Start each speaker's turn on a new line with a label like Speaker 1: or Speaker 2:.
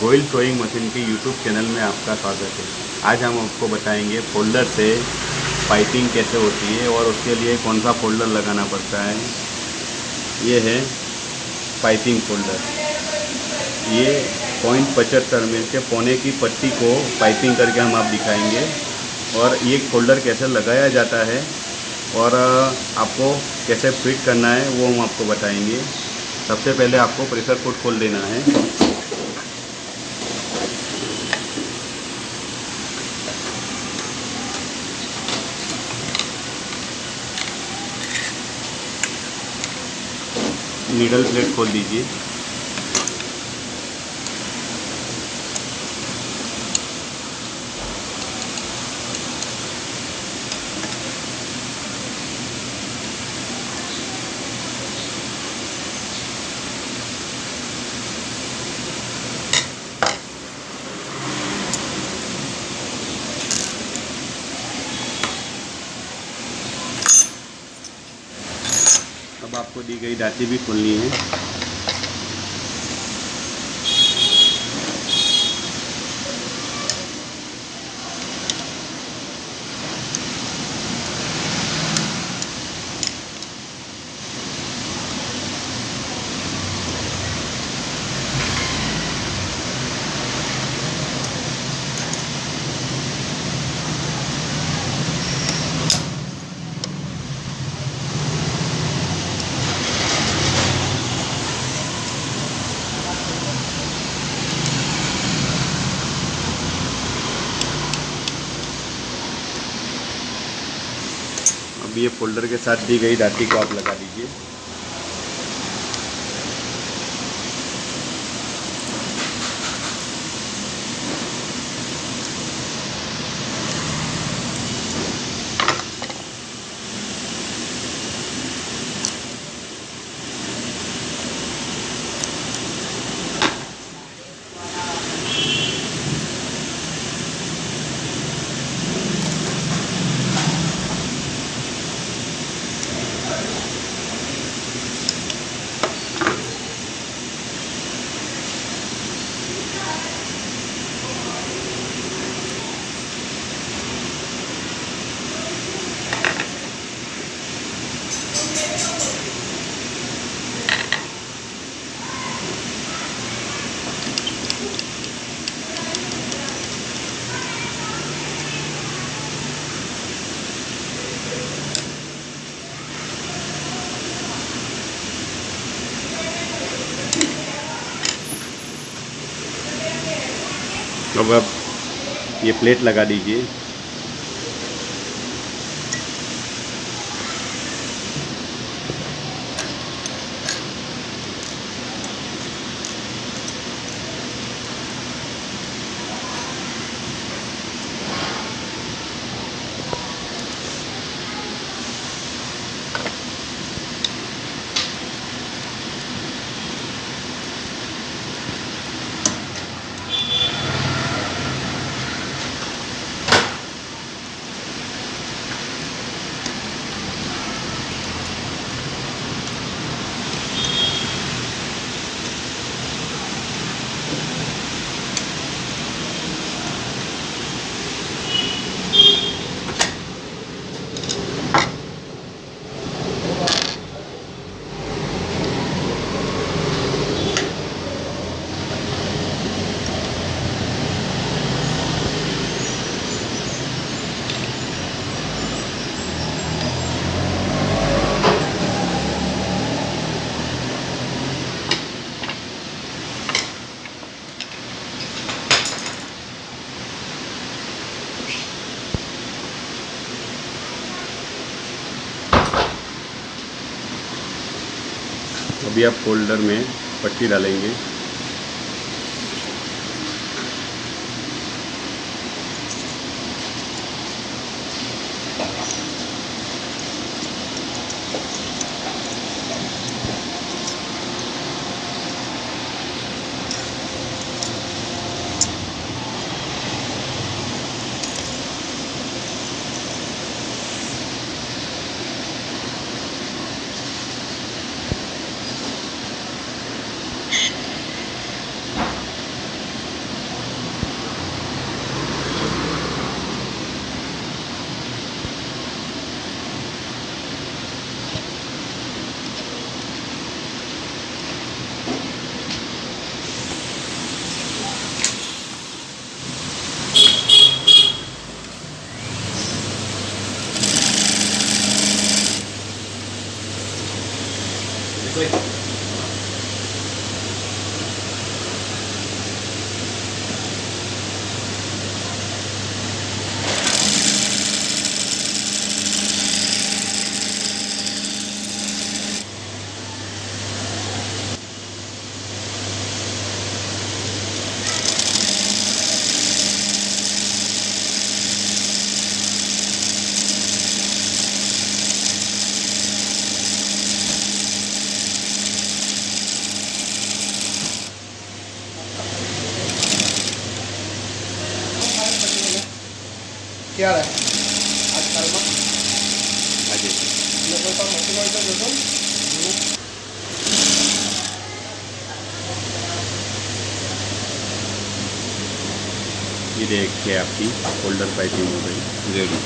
Speaker 1: Goyal sowing machine के YouTube channel में आपका स्वागत है। आज हम आपको बताएंगे फोल्डर से पाइपिंग कैसे होती है और उसके लिए कौन सा फोल्डर लगाना पड़ता है। ये है पाइपिंग फोल्डर। ये 0.75 mm के पौने की पट्टी को पाइपिंग करके हम आप दिखाएंगे और ये फोल्डर कैसे लगाया जाता है और आपको कैसे फिट करना है वो हम आपको बताएंगे। सबसे पहले आपको प्रेशर फुट खोल देना है। नीडल प्लेट खोल दीजिए। अब आपको दी गई दांती भी खोलनी है। अब ये फोल्डर के साथ दी गई दांती को आप लगा दीजिए। अब आप ये प्लेट लगा दीजिए। अभी आप फोल्डर में पट्टी डालेंगे।
Speaker 2: क्या है आजकल में
Speaker 1: अजय
Speaker 2: लोगों का मोटिवेशन देखो
Speaker 1: ये देखिए आपकी फोल्डर पाइपिंग हो गई रेडी।